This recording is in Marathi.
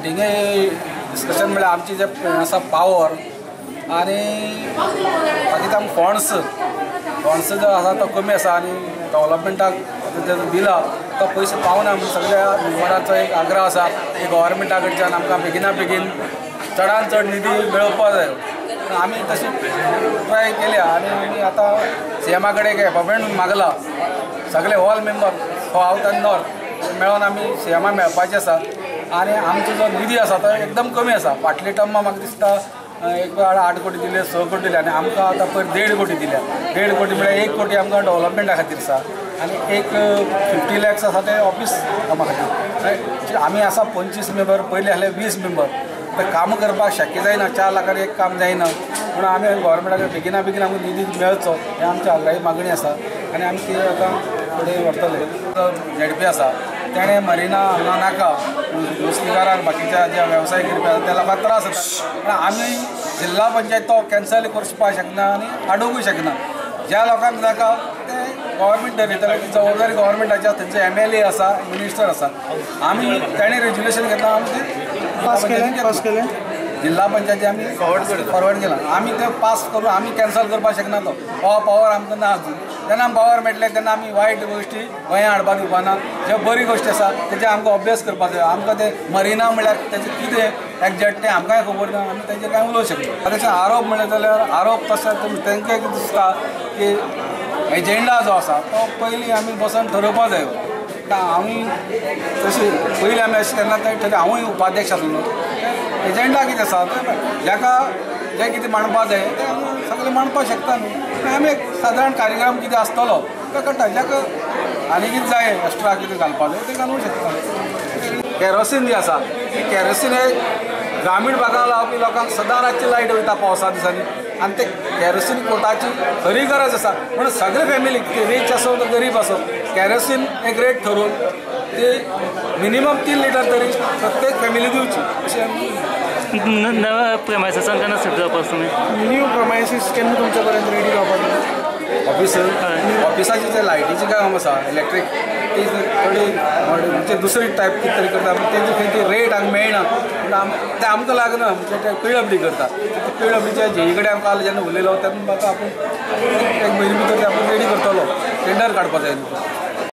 मिटिंगे डिस्कशन म्हळ्यार आमची जे आसा पावर आनी बाकी फंड्स जो आसा तो कमी आसा आनी डेव्हलपमेंटाक दिला तो पयशे पावना म्हणून सगळ्या मेंबरांचो एक आग्रह आसा की गव्हर्मेंटा कडच्यान आमकां बेगिना बेगीन चडांत चड निधी मेळोवपा जाय. आमी तशी ट्राय केल्या आनी आमी आतां सीएमा कडेन एक अपॉयंटमेंट मागला. सगळे ऑल मेंबर सावथ आनी नॉर्थ मेळोन आमी सीएमा मेळपाचे आसा आनी आमचो जो निधी आसा तो एकदम कमी आसा. फाटले टर्मा म्हाका दिसता एक वेळ 8 कोटी दिले 6 कोटी दिले आनी आमकां आतां पयर 1.5 कोटी दिल्या. 1.5 कोटी म्हळ्यार 1 कोटी आमकां डेव्हलपमेंटा खातीर आसा आनी एक 50 lakhs आसा ते ऑफिस कामा खातीर. आमी आसा 25 मेंबर, पयलीं आसले 20 मेंबर. तर काम करपाक शक्य जायना, 4 लाखार एक काम जायना म्हणून आमी गव्हर्मेंटाक बेगिना बेगीन आमकां निधी मेळचो हें आमची आग्राही मागणी आसा आनी आमी ती आतां फुडें व्हरतले. झेडपी आसा तेणें मरिना हांगा नाका नुस्तेकारांक बाकीच्या जे वेवसाय करपी आसा त्या लोकांक त्रास जाता पण आमी जिल्हा पंचायत तो कॅन्सल करपाक शकना आनी हाडूंकूय शकना. ज्या लोकांक नाका ते गव्हर्मेंट धरयतले ती जबाबदारी गव्हर्मेंटाची आसा. थंयचे MLA आसा, मिनिस्टर आसा. आमी तेणें रेजुल्युशन घेतला आमी ते पास केलें जिल्हा पंचायती आमी फॉरवर्ड केला. आमी ते पास करून आमी कॅन्सल करपाक शकना. तो हो पावर आमकां ना अजून. जेन्ना पावर मेळटले तेन्ना आमी वायट गोश्टी गोंया हाडपाक दिवपाना. ज्यो बरी गोश्टी आसा तेजे आमकां अभ्यास करपाक जाय. आमकां ते मरिना म्हळ्यार तेजें कितें एक्झॅक्ट तें आमकांय खबर ना. आमी तेजेर कांय उलोवंक शकना. तशें आरोप म्हणलें जाल्यार आरोप तशें तेंकां एक दिसता की एजेंडा जो आसा तो पयलीं आमी बसून ठरोवपाक जायो. आमी तशी पयलीं आमी अशें तेन्ना थंय हांवूय उपाध्यक्ष आसलो. एजेंडा कितें आसा जाका जें कितें मांडपाक जाय तें आमी सगळें मांडपाक शकता न्हू. आमी एक सादारण कार्यक्रम कितें आसतलो तो करता. जाका आनी कितें जाय एक्स्ट्रा कितें घालपाक जाय तें घालूंक शकता. केरोसीन जी आसा केरोसीन हे ग्रामीण भागांत रावपी लोकांक सदां रातची लायट वयता पावसा दिसांनी आनी ते केरोसीन कोटाची खरी गरज आसा. म्हणून सगळे फॅमिलीक रीच आसो तो गरीब आसो केरोसीन एक रेट ठरोवन ती मिनिमम 3 लिटर तरी प्रत्येक फॅमिली दिवची अशें आमी नव्या प्रेमायसांसान केन्ना सेट जावपाक तुमी न्यू प्रेमायसीस केन्ना तुमचे पर्यंत रेडी जावपाक ऑफिसाचे जे लायटीचे काम आसा इलेक्ट्रीक ती थोडी म्हणजे दुसरी टायप कितें तरी करता तेजी खंयची रेट आमकां मेळना पूण ते आमकां लागना म्हणजे ते PWD करता. PWDच्या JE कडेन आमकां जेन्ना उलयलो तेन्ना म्हाका आपूण एक म्हयने भितर ते आपूण रेडी करतलो टेंडर काडपाक जाय.